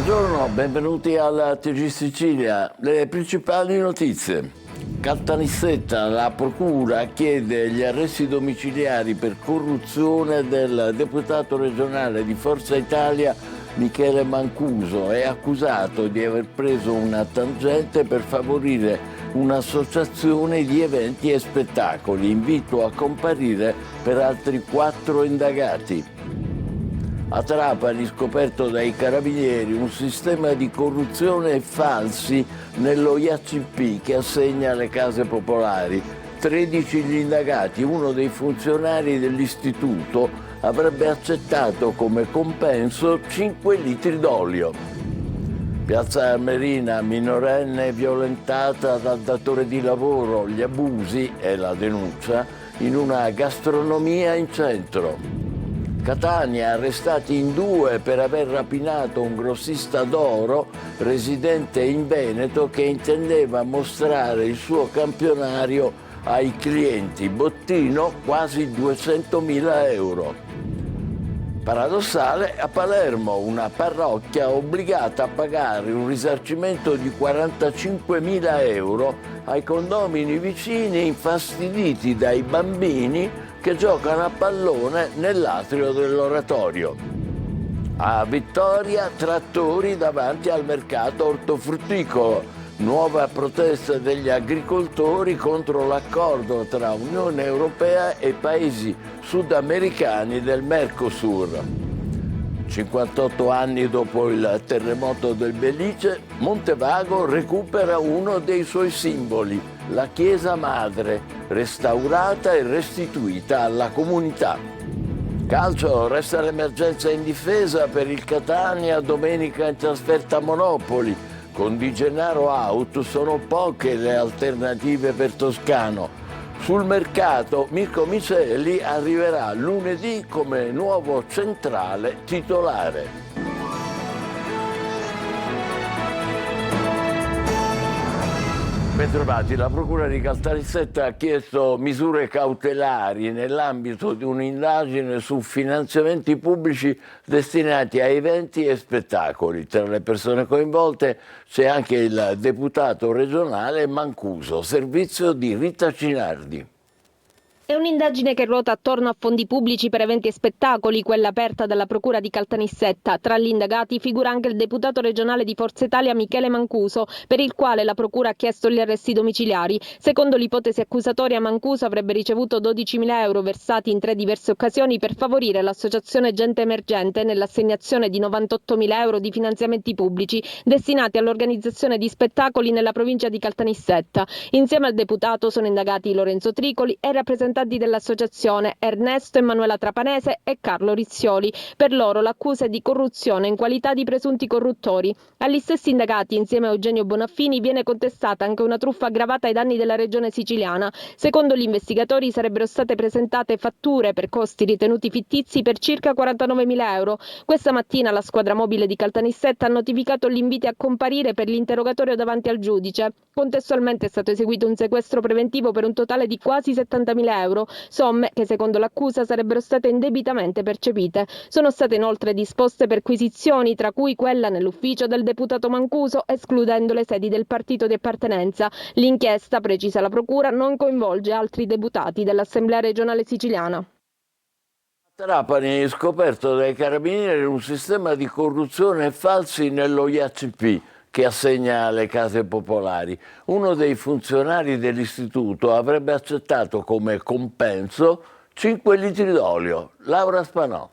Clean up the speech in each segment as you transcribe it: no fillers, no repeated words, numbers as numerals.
Buongiorno, benvenuti alla TG Sicilia. Le principali notizie. Caltanissetta, la procura chiede gli arresti domiciliari per corruzione del deputato regionale di Forza Italia Michele Mancuso. È accusato di aver preso una tangente per favorire un'associazione di eventi e spettacoli. Invito a comparire per altri 4 indagati. A Trapani, scoperto dai carabinieri un sistema di corruzione e falsi nello IACP che assegna le case popolari. 13 gli indagati, uno dei funzionari dell'istituto avrebbe accettato come compenso 5 litri d'olio. Piazza Armerina, minorenne violentata dal datore di lavoro, gli abusi e la denuncia in una gastronomia in centro. Catania, arrestati in 2 per aver rapinato un grossista d'oro residente in Veneto che intendeva mostrare il suo campionario ai clienti. Bottino quasi 200.000 euro. Paradossale, a Palermo una parrocchia obbligata a pagare un risarcimento di 45.000 euro ai condomini vicini infastiditi dai bambini che giocano a pallone nell'atrio dell'oratorio. A Vittoria, trattori davanti al mercato ortofrutticolo. Nuova protesta degli agricoltori contro l'accordo tra Unione Europea e paesi sudamericani del Mercosur. 58 anni dopo il terremoto del Belice, Montevago recupera uno dei suoi simboli, la Chiesa Madre, restaurata e restituita alla comunità. Calcio, resta l'emergenza in difesa per il Catania, domenica in trasferta a Monopoli. Con Di Gennaro out sono poche le alternative per Toscano. Sul mercato Mirko Miceli arriverà lunedì come nuovo centrale titolare. Bentrovati. La Procura di Caltanissetta ha chiesto misure cautelari nell'ambito di un'indagine su finanziamenti pubblici destinati a eventi e spettacoli. Tra le persone coinvolte c'è anche il deputato regionale Mancuso, servizio di Rita Cinardi. È un'indagine che ruota attorno a fondi pubblici per eventi e spettacoli, quella aperta dalla Procura di Caltanissetta. Tra gli indagati figura anche il deputato regionale di Forza Italia Michele Mancuso, per il quale la Procura ha chiesto gli arresti domiciliari. Secondo l'ipotesi accusatoria, Mancuso avrebbe ricevuto 12.000 euro versati in 3 diverse occasioni per favorire l'associazione Gente Emergente nell'assegnazione di 98.000 euro di finanziamenti pubblici destinati all'organizzazione di spettacoli nella provincia di Caltanissetta. Insieme al deputato sono indagati Lorenzo Tricoli e rappresentanti dell'associazione Ernesto Emanuela Trapanese e Carlo Rizzioli. Per loro l'accusa è di corruzione in qualità di presunti corruttori. Agli stessi indagati, insieme a Eugenio Bonaffini, viene contestata anche una truffa aggravata ai danni della regione siciliana. Secondo gli investigatori sarebbero state presentate fatture per costi ritenuti fittizi per circa 49.000 euro. Questa mattina la squadra mobile di Caltanissetta ha notificato gli inviti a comparire per l'interrogatorio davanti al giudice. Contestualmente è stato eseguito un sequestro preventivo per un totale di quasi 70.000 euro, somme che secondo l'accusa sarebbero state indebitamente percepite. Sono state inoltre disposte perquisizioni, tra cui quella nell'ufficio del deputato Mancuso, escludendo le sedi del partito di appartenenza. L'inchiesta, precisa la Procura, non coinvolge altri deputati dell'Assemblea regionale siciliana. A Trapani, scoperto dai carabinieri un sistema di corruzione e falsi nello IACP che assegna le case popolari. Uno dei funzionari dell'istituto avrebbe accettato come compenso 5 litri d'olio. Laura Spanò.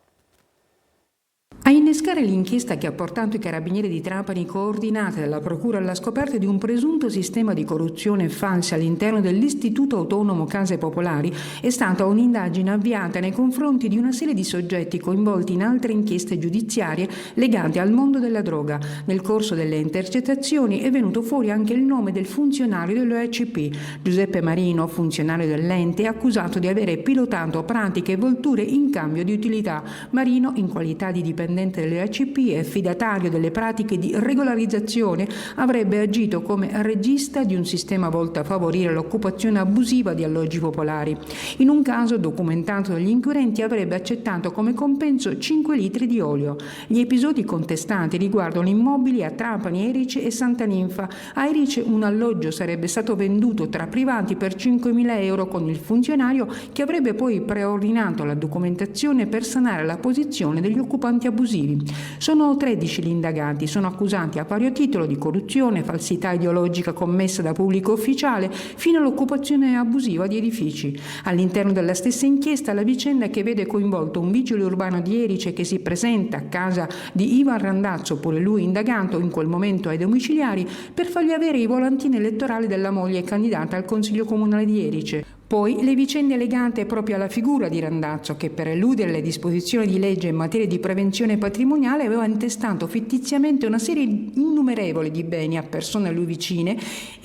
A innescare l'inchiesta che ha portato i carabinieri di Trapani, coordinata dalla Procura, alla scoperta di un presunto sistema di corruzione falsa all'interno dell'Istituto Autonomo Case Popolari è stata un'indagine avviata nei confronti di una serie di soggetti coinvolti in altre inchieste giudiziarie legate al mondo della droga. Nel corso delle intercettazioni è venuto fuori anche il nome del funzionario dell'OECP. Giuseppe Marino, funzionario dell'ente, è accusato di avere pilotato pratiche e volture in cambio di utilità. Marino, in qualità di dipendente dipendente delle ACP e affidatario delle pratiche di regolarizzazione, avrebbe agito come regista di un sistema volto a favorire l'occupazione abusiva di alloggi popolari. In un caso documentato dagli inquirenti avrebbe accettato come compenso 5 litri di olio. Gli episodi contestati riguardano immobili a Trapani, Erice e Santa Ninfa. A Erice un alloggio sarebbe stato venduto tra privati per 5.000 euro con il funzionario che avrebbe poi preordinato la documentazione per sanare la posizione degli occupanti abusivi. Sono 13 gli indagati, sono accusati a vario titolo di corruzione, falsità ideologica commessa da pubblico ufficiale fino all'occupazione abusiva di edifici. All'interno della stessa inchiesta la vicenda che vede coinvolto un vigile urbano di Erice che si presenta a casa di Ivan Randazzo, pure lui indagato in quel momento ai domiciliari, per fargli avere i volantini elettorali della moglie candidata al Consiglio Comunale di Erice. Poi le vicende legate proprio alla figura di Randazzo che per eludere le disposizioni di legge in materia di prevenzione patrimoniale aveva intestato fittiziamente una serie innumerevole di beni a persone a lui vicine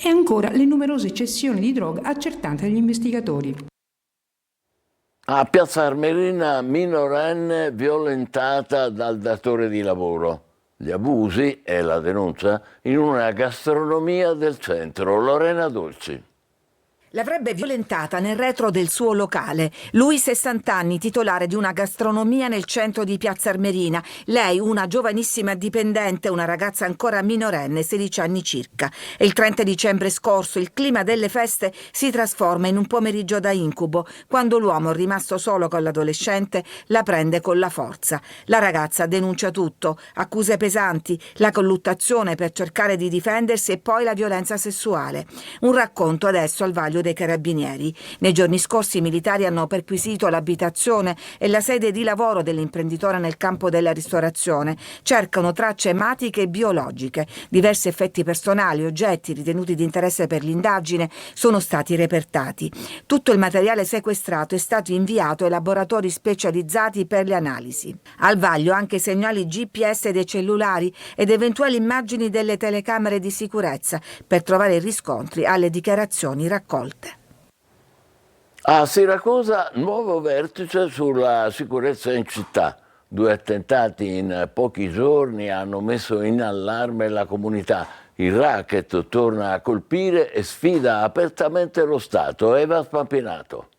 e ancora le numerose cessioni di droga accertate dagli investigatori. A Piazza Armerina, minorenne violentata dal datore di lavoro. Gli abusi e la denuncia in una gastronomia del centro. Lorena Dolci. L'avrebbe violentata nel retro del suo locale. Lui 60 anni, titolare di una gastronomia nel centro di Piazza Armerina. Lei una giovanissima dipendente, una ragazza ancora minorenne, 16 anni circa. E il 30 dicembre scorso il clima delle feste si trasforma in un pomeriggio da incubo, quando l'uomo, rimasto solo con l'adolescente, la prende con la forza. La ragazza denuncia tutto, accuse pesanti, la colluttazione per cercare di difendersi e poi la violenza sessuale. Un racconto adesso al vaglio dei carabinieri. Nei giorni scorsi i militari hanno perquisito l'abitazione e la sede di lavoro dell'imprenditore nel campo della ristorazione. Cercano tracce ematiche e biologiche. Diversi effetti personali, oggetti ritenuti di interesse per l'indagine sono stati repertati. Tutto il materiale sequestrato è stato inviato ai laboratori specializzati per le analisi. Al vaglio anche segnali GPS dei cellulari ed eventuali immagini delle telecamere di sicurezza per trovare riscontri alle dichiarazioni raccolte. A Siracusa, nuovo vertice sulla sicurezza in città. 2 attentati in pochi giorni hanno messo in allarme la comunità. Il racket torna a colpire e sfida apertamente lo Stato. Eva Spampinato.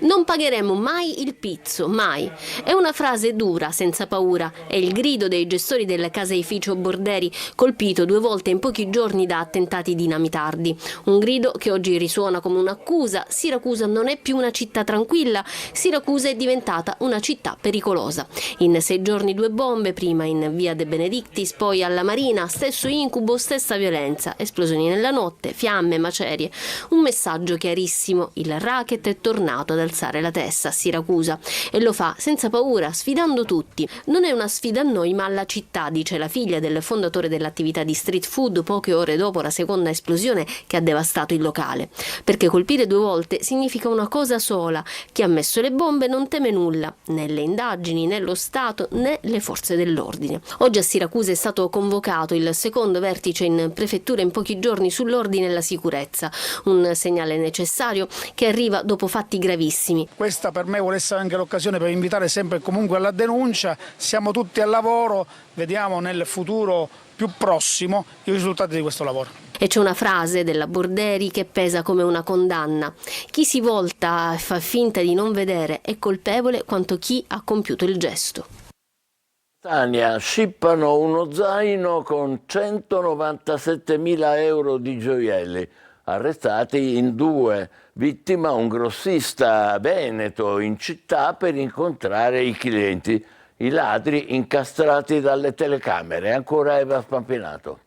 Non pagheremo mai il pizzo, mai. È una frase dura, senza paura. È il grido dei gestori del caseificio Borderi, colpito 2 volte in pochi giorni da attentati dinamitardi. Un grido che oggi risuona come un'accusa. Siracusa non è più una città tranquilla. Siracusa è diventata una città pericolosa. In 6 giorni 2 bombe, prima in via De Benedictis, poi alla Marina, stesso incubo, stessa violenza, esplosioni nella notte, fiamme, macerie. Un messaggio chiarissimo: il racket è tornato ad alzare la testa a Siracusa e lo fa senza paura, sfidando tutti. Non è una sfida a noi ma alla città, dice la figlia del fondatore dell'attività di street food poche ore dopo la seconda esplosione che ha devastato il locale. Perché colpire 2 volte significa una cosa sola: chi ha messo le bombe non teme nulla, né le indagini, né lo Stato, né le forze dell'ordine. Oggi a Siracusa è stato convocato il secondo vertice in prefettura in pochi giorni sull'ordine e la sicurezza, un segnale necessario che arriva dopo fatti gravissimi. Questa per me vuole essere anche l'occasione per invitare sempre e comunque alla denuncia. Siamo tutti al lavoro, vediamo nel futuro più prossimo i risultati di questo lavoro. E c'è una frase della Borderi che pesa come una condanna: chi si volta e fa finta di non vedere è colpevole quanto chi ha compiuto il gesto. Tania, scippano uno zaino con 197.000 euro di gioielli. Arrestati in 2, vittima un grossista veneto in città per incontrare i clienti. I ladri incastrati dalle telecamere. Ancora Eva Spampinato.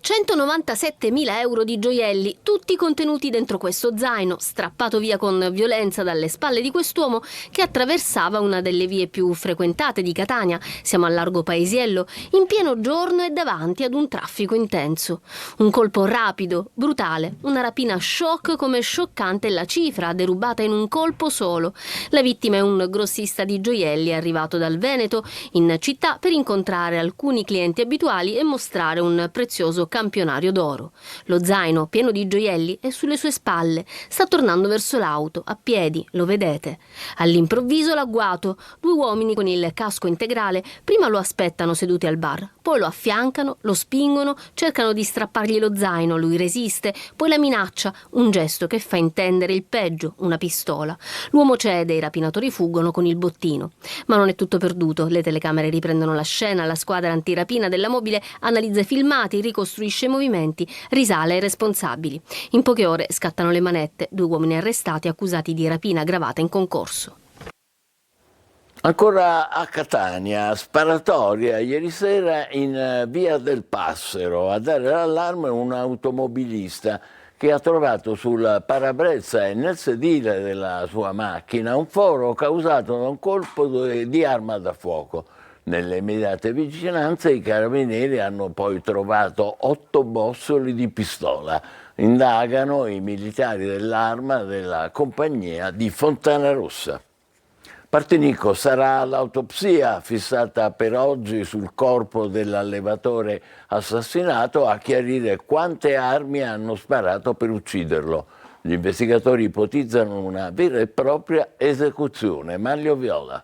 197.000 euro di gioielli, tutti contenuti dentro questo zaino, strappato via con violenza dalle spalle di quest'uomo che attraversava una delle vie più frequentate di Catania, siamo al largo Paesiello, in pieno giorno e davanti ad un traffico intenso. Un colpo rapido, brutale, una rapina shock come scioccante la cifra derubata in un colpo solo. La vittima è un grossista di gioielli arrivato dal Veneto in città per incontrare alcuni clienti abituali e mostrare un prezioso campionario d'oro. Lo zaino, pieno di gioielli, è sulle sue spalle. Sta tornando verso l'auto, a piedi, lo vedete. All'improvviso l'agguato. 2 uomini con il casco integrale prima lo aspettano seduti al bar, poi lo affiancano, lo spingono, cercano di strappargli lo zaino, lui resiste, poi la minaccia, un gesto che fa intendere il peggio, una pistola. L'uomo cede, i rapinatori fuggono con il bottino. Ma non è tutto perduto, le telecamere riprendono la scena, la squadra antirapina della mobile analizza i filmati, ricostruisce i movimenti, risale ai responsabili. In poche ore scattano le manette, 2 uomini arrestati accusati di rapina aggravata in concorso. Ancora a Catania, sparatoria ieri sera in via del Passero. A dare l'allarme un automobilista che ha trovato sul parabrezza e nel sedile della sua macchina un foro causato da un colpo di arma da fuoco. Nelle immediate vicinanze i carabinieri hanno poi trovato 8 bossoli di pistola. Indagano i militari dell'Arma della compagnia di Fontanarossa. Partinico, sarà l'autopsia fissata per oggi sul corpo dell'allevatore assassinato a chiarire quante armi hanno sparato per ucciderlo. Gli investigatori ipotizzano una vera e propria esecuzione. Maglio Viola.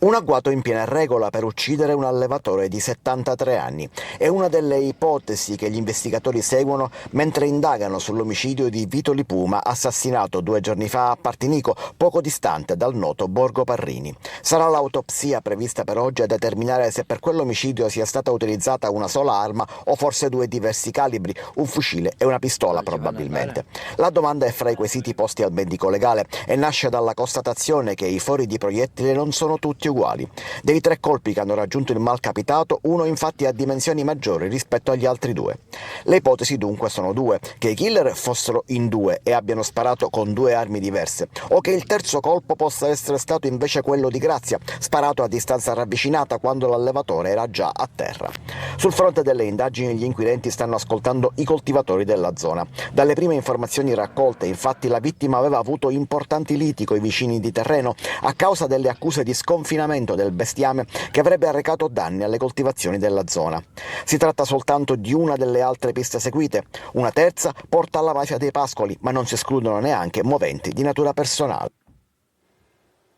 Un agguato in piena regola per uccidere un allevatore di 73 anni. È una delle ipotesi che gli investigatori seguono mentre indagano sull'omicidio di Vito Lipuma, assassinato 2 giorni fa a Partinico, poco distante dal noto Borgo Parrini. Sarà l'autopsia prevista per oggi a determinare se per quell'omicidio sia stata utilizzata una sola arma o forse 2 diversi calibri, un fucile e una pistola probabilmente. La domanda è fra i quesiti posti al medico legale e nasce dalla constatazione che i fori di proiettile non sono tutti uguali. Dei 3 colpi che hanno raggiunto il malcapitato, uno infatti ha dimensioni maggiori rispetto agli altri 2. Le ipotesi dunque sono 2: che i killer fossero in 2 e abbiano sparato con 2 armi diverse, o che il terzo colpo possa essere stato invece quello di Grazia, sparato a distanza ravvicinata quando l'allevatore era già a terra. Sul fronte delle indagini gli inquirenti stanno ascoltando i coltivatori della zona. Dalle prime informazioni raccolte, infatti, la vittima aveva avuto importanti liti coi vicini di terreno a causa delle accuse di sconfinamento del bestiame che avrebbe arrecato danni alle coltivazioni della zona. Si tratta soltanto di una delle altre piste seguite. Una terza porta alla mafia dei pascoli, ma non si escludono neanche moventi di natura personale.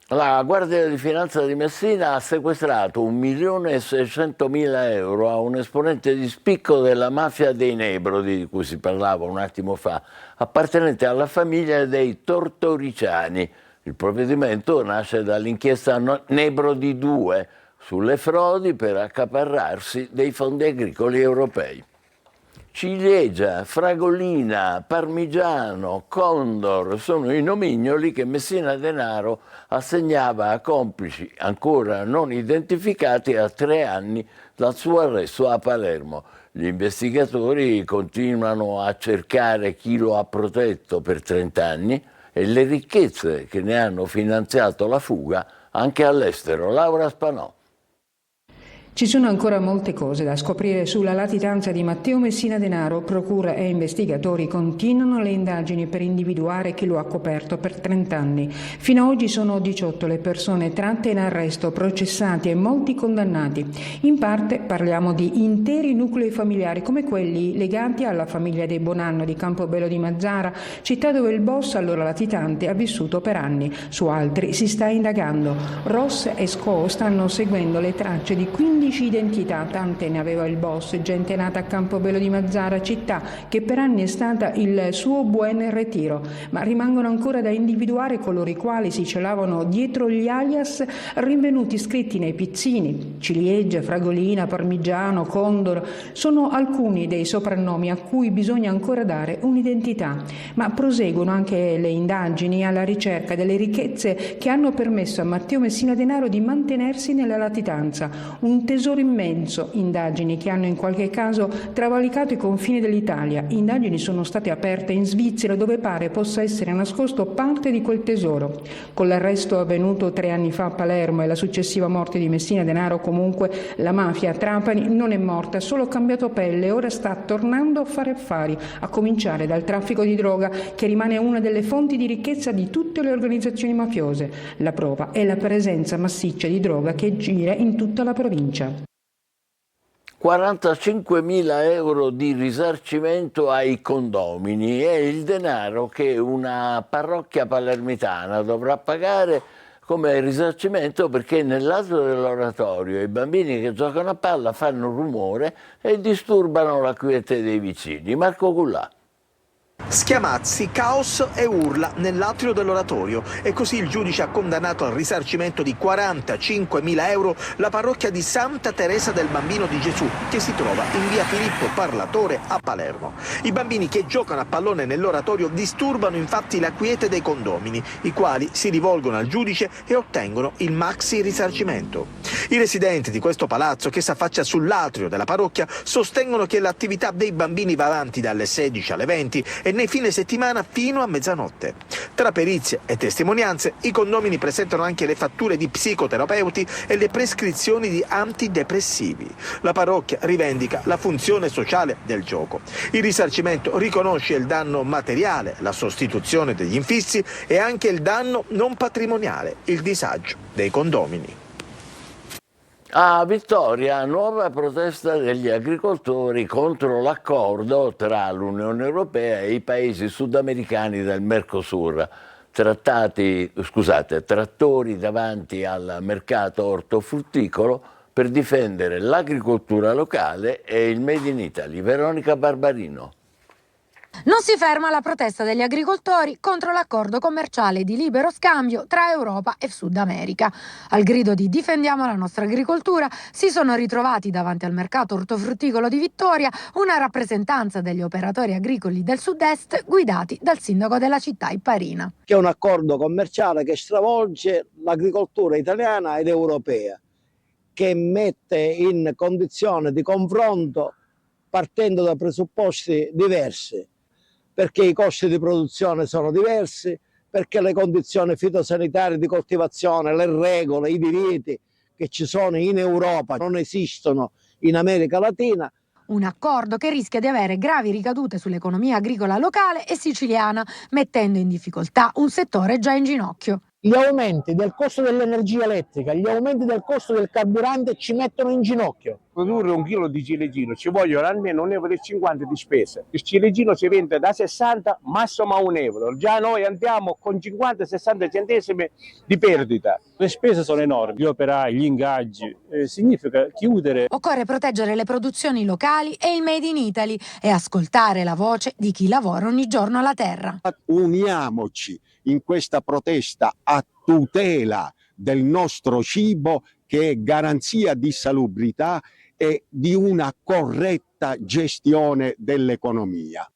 La Guardia di Finanza di Messina ha sequestrato 1.600.000 euro a un esponente di spicco della mafia dei Nebrodi, di cui si parlava un attimo fa, appartenente alla famiglia dei Tortoriciani. Il provvedimento nasce dall'inchiesta Nebrodi 2 sulle frodi per accaparrarsi dei fondi agricoli europei. Ciliegia, fragolina, parmigiano, condor sono i nomignoli che Messina Denaro assegnava a complici ancora non identificati a 3 anni dal suo arresto a Palermo. Gli investigatori continuano a cercare chi lo ha protetto per 30 anni e le ricchezze che ne hanno finanziato la fuga anche all'estero. Laura Spanò. Ci sono ancora molte cose da scoprire sulla latitanza di Matteo Messina Denaro. Procura e investigatori continuano le indagini per individuare chi lo ha coperto per 30 anni. Fino ad oggi sono 18 le persone tratte in arresto, processati e molti condannati. In parte parliamo di interi nuclei familiari come quelli legati alla famiglia dei Bonanno di Campobello di Mazara, città dove il boss, allora latitante, ha vissuto per anni. Su altri si sta indagando. Ross e Sco stanno seguendo le tracce di 15 identità, tante ne aveva il boss, gente nata a Campobello di Mazara, città che per anni è stata il suo buen retiro, ma rimangono ancora da individuare coloro i quali si celavano dietro gli alias rinvenuti scritti nei pizzini. Ciliegia, fragolina, parmigiano, condor sono alcuni dei soprannomi a cui bisogna ancora dare un'identità, ma proseguono anche le indagini alla ricerca delle ricchezze che hanno permesso a Matteo Messina Denaro di mantenersi nella latitanza, un tesoro immenso, indagini che hanno in qualche caso travalicato i confini dell'Italia. Indagini sono state aperte in Svizzera dove pare possa essere nascosto parte di quel tesoro. Con l'arresto avvenuto 3 anni fa a Palermo e la successiva morte di Messina Denaro, comunque la mafia a Trapani non è morta, solo cambiato pelle e ora sta tornando a fare affari, a cominciare dal traffico di droga che rimane una delle fonti di ricchezza di tutte le organizzazioni mafiose. La prova è la presenza massiccia di droga che gira in tutta la provincia. 45.000 euro di risarcimento ai condomini è il denaro che una parrocchia palermitana dovrà pagare come risarcimento perché nell'altro dell'oratorio i bambini che giocano a palla fanno rumore e disturbano la quiete dei vicini. Marco Gullà. Schiamazzi, caos e urla nell'atrio dell'oratorio e così il giudice ha condannato al risarcimento di 45.000 euro la parrocchia di Santa Teresa del Bambino di Gesù che si trova in via Filippo Parlatore a Palermo. I bambini che giocano a pallone nell'oratorio disturbano infatti la quiete dei condomini, i quali si rivolgono al giudice e ottengono il maxi risarcimento. I residenti di questo palazzo che si affaccia sull'atrio della parrocchia sostengono che l'attività dei bambini va avanti dalle 16 alle 20 e nei fine settimana fino a mezzanotte. Tra perizie e testimonianze, i condomini presentano anche le fatture di psicoterapeuti e le prescrizioni di antidepressivi. La parrocchia rivendica la funzione sociale del gioco. Il risarcimento riconosce il danno materiale, la sostituzione degli infissi e anche il danno non patrimoniale, il disagio dei condomini. A Vittoria, nuova protesta degli agricoltori contro l'accordo tra l'Unione Europea e i paesi sudamericani del Mercosur. Trattori davanti al mercato ortofrutticolo per difendere l'agricoltura locale e il Made in Italy. Veronica Barbarino. Non si ferma la protesta degli agricoltori contro l'accordo commerciale di libero scambio tra Europa e Sud America. Al grido di difendiamo la nostra agricoltura si sono ritrovati davanti al mercato ortofrutticolo di Vittoria una rappresentanza degli operatori agricoli del sud-est guidati dal sindaco della città Ipparina. Che è un accordo commerciale che stravolge l'agricoltura italiana ed europea, che mette in condizione di confronto partendo da presupposti diversi, perché i costi di produzione sono diversi, perché le condizioni fitosanitarie di coltivazione, le regole, i divieti che ci sono in Europa non esistono in America Latina. Un accordo che rischia di avere gravi ricadute sull'economia agricola locale e siciliana, mettendo in difficoltà un settore già in ginocchio. Gli aumenti del costo dell'energia elettrica, gli aumenti del costo del carburante ci mettono in ginocchio. Produrre un chilo di ciliegino ci vogliono almeno 1,50 euro di spesa. Il ciliegino si vende da 60 massimo a 1 euro. Già noi andiamo con 50-60 centesimi di perdita. Le spese sono enormi, gli operai, gli ingaggi, significa chiudere. Occorre proteggere le produzioni locali e il Made in Italy e ascoltare la voce di chi lavora ogni giorno la terra. Uniamoci in questa protesta a tutela del nostro cibo che è garanzia di salubrità e di una corretta gestione dell'economia.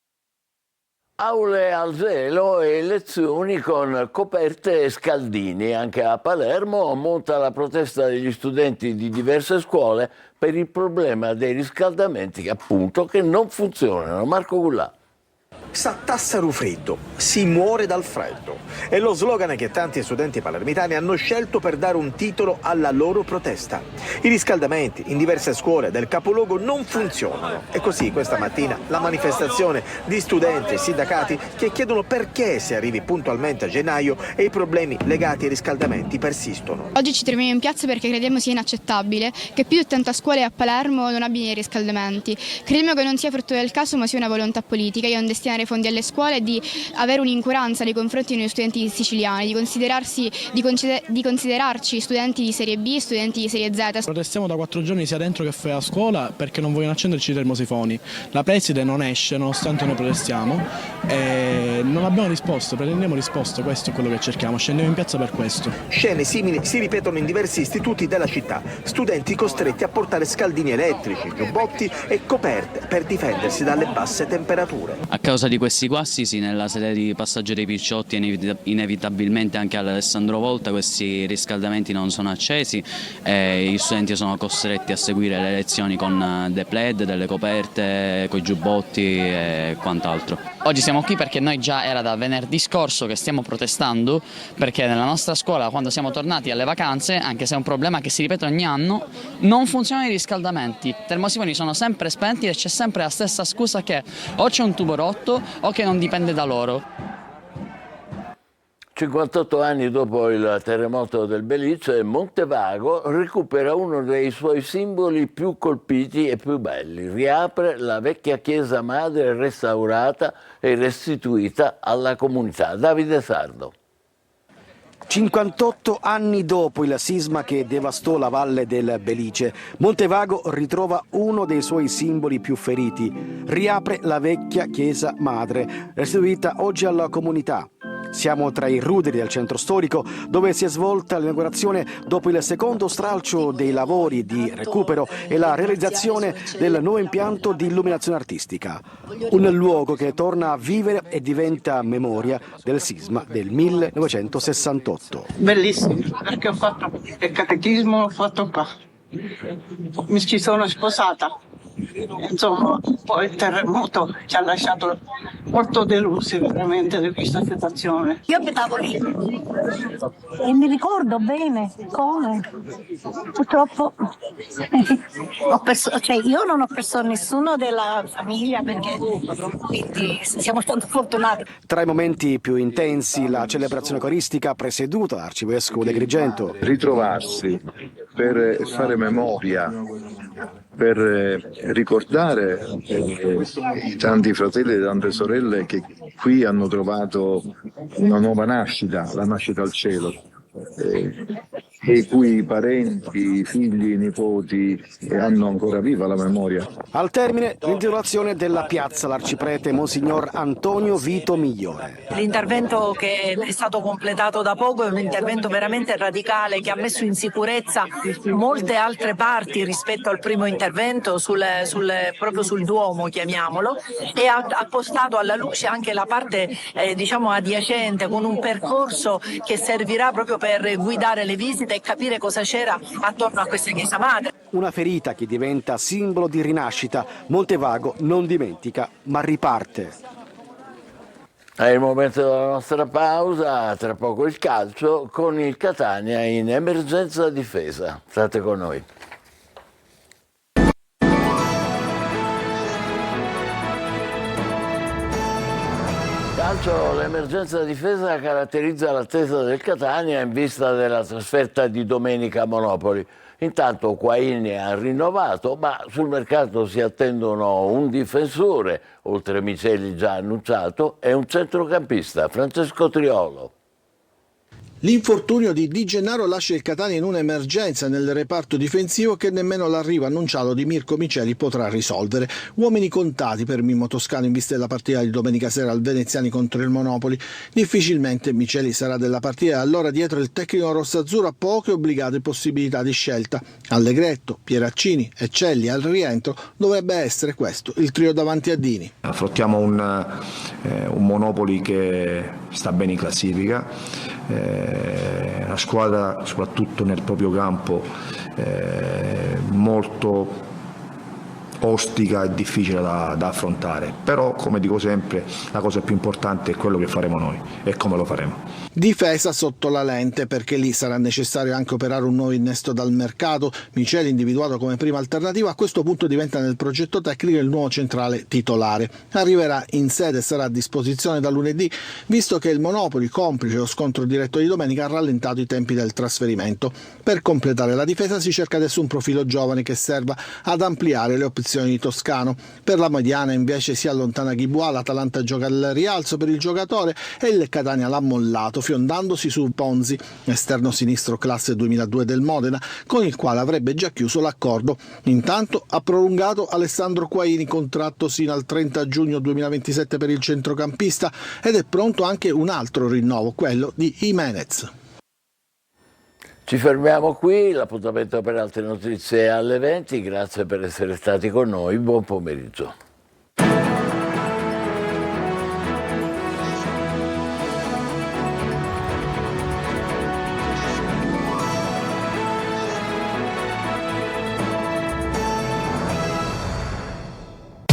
Aule al gelo e lezioni con coperte e scaldini. Anche a Palermo monta la protesta degli studenti di diverse scuole per il problema dei riscaldamenti appunto che non funzionano. Marco Gullà. Sa Tassaro freddo, si muore dal freddo. È lo slogan che tanti studenti palermitani hanno scelto per dare un titolo alla loro protesta. I riscaldamenti in diverse scuole del capoluogo non funzionano e così questa mattina la manifestazione di studenti e sindacati che chiedono perché si arrivi puntualmente a gennaio e i problemi legati ai riscaldamenti persistono. Oggi ci troviamo in piazza perché crediamo sia inaccettabile che più di 80 scuole a Palermo non abbiano i riscaldamenti. Crediamo che non sia frutto del caso ma sia una volontà politica di non destinare fondi alle scuole, di avere un'incuranza nei confronti dei studenti siciliani, di considerarci studenti di serie B, studenti di serie Z. Protestiamo da 4 giorni sia dentro che fuori a scuola perché non vogliono accenderci i termosifoni. La preside non esce nonostante noi protestiamo e non abbiamo risposto, pretendiamo risposte, questo è quello che cerchiamo, scendiamo in piazza per questo. Scene simili si ripetono in diversi istituti della città, studenti costretti a portare scaldini elettrici, giubbotti e coperte per difendersi dalle basse temperature. A causa di questi guasti, sì, nella sede di passaggio dei Picciotti inevitabilmente anche all'Alessandro Volta questi riscaldamenti non sono accesi e gli studenti sono costretti a seguire le lezioni con dei plaid, delle coperte, con i giubbotti e quant'altro. Oggi siamo qui perché noi già era da venerdì scorso che stiamo protestando perché nella nostra scuola quando siamo tornati alle vacanze, anche se è un problema che si ripete ogni anno, non funzionano i riscaldamenti, i termosifoni sono sempre spenti e c'è sempre la stessa scusa che o c'è un tubo rotto o che non dipende da loro. 58 anni dopo il terremoto del Belice, Montevago recupera uno dei suoi simboli più colpiti e più belli. Riapre la vecchia chiesa madre restaurata e restituita alla comunità. Davide Sardo. 58 anni dopo il sisma che devastò la valle del Belice, Montevago ritrova uno dei suoi simboli più feriti. Riapre la vecchia chiesa madre, restituita oggi alla comunità. Siamo tra i ruderi del centro storico, dove si è svolta l'inaugurazione dopo il secondo stralcio dei lavori di recupero e la realizzazione del nuovo impianto di illuminazione artistica. Un luogo che torna a vivere e diventa memoria del sisma del 1968. Bellissimo, perché ho fatto il catechismo, l'ho fatto qua. Mi ci sono sposata. Insomma, poi il terremoto ci ha lasciato molto delusi veramente di questa situazione. Io abitavo lì e mi ricordo bene come purtroppo io non ho perso nessuno della famiglia, perché quindi siamo stati fortunati. Tra i momenti più intensi la celebrazione coristica presieduta dall'arcivescovo di Agrigento. Ritrovarsi per fare memoria, per ricordare i tanti fratelli e tante sorelle che qui hanno trovato una nuova nascita, la nascita al cielo, e i cui parenti, figli, nipoti hanno ancora viva la memoria. Al termine l'intitolazione della piazza l'arciprete Monsignor Antonio Vito Migliore. L'intervento che è stato completato da poco è un intervento veramente radicale che ha messo in sicurezza molte altre parti rispetto al primo intervento proprio sul Duomo, chiamiamolo, e ha postato alla luce anche la parte adiacente, con un percorso che servirà proprio per guidare le visite e capire cosa c'era attorno a questa chiesa madre. Una ferita che diventa simbolo di rinascita. Montevago non dimentica, ma riparte. È il momento della nostra pausa, tra poco il calcio con il Catania in emergenza difesa. State con noi. Calcio, l'emergenza difesa caratterizza l'attesa del Catania in vista della trasferta di domenica a Monopoli. Intanto Quaini ha rinnovato, ma sul mercato si attendono un difensore, oltre a Miceli già annunciato, e un centrocampista, Francesco Triolo. L'infortunio di Di Gennaro lascia il Catania in un'emergenza nel reparto difensivo che nemmeno l'arrivo annunciato di Mirko Miceli potrà risolvere. Uomini contati per Mimmo Toscano in vista della partita di domenica sera al Veneziani contro il Monopoli. Difficilmente Miceli sarà della partita e allora dietro il tecnico rossazzurro ha poche obbligate possibilità di scelta. Allegretto, Pieraccini e Celli al rientro dovrebbe essere questo il trio davanti a Dini. Affrontiamo un Monopoli che sta bene in classifica. La squadra soprattutto nel proprio campo molto ostica e difficile da affrontare, però come dico sempre la cosa più importante è quello che faremo noi e come lo faremo. Difesa sotto la lente, perché lì sarà necessario anche operare un nuovo innesto dal mercato. Miceli, individuato come prima alternativa, a questo punto diventa nel progetto tecnico il nuovo centrale titolare. Arriverà in sede e sarà a disposizione da lunedì, visto che il Monopoli, complice lo scontro diretto di domenica, ha rallentato i tempi del trasferimento. Per completare la difesa si cerca adesso un profilo giovane che serva ad ampliare le opzioni di Toscano. Per la mediana invece si allontana Ghibois, l'Atalanta gioca al rialzo per il giocatore e il Catania l'ha mollato, fiondandosi su Ponzi, esterno sinistro classe 2002 del Modena, con il quale avrebbe già chiuso l'accordo. Intanto ha prolungato Alessandro Quaini, contratto sino al 30 giugno 2027 per il centrocampista, ed è pronto anche un altro rinnovo, quello di Jimenez. Ci fermiamo qui, l'appuntamento per altre notizie alle 20, grazie per essere stati con noi, buon pomeriggio.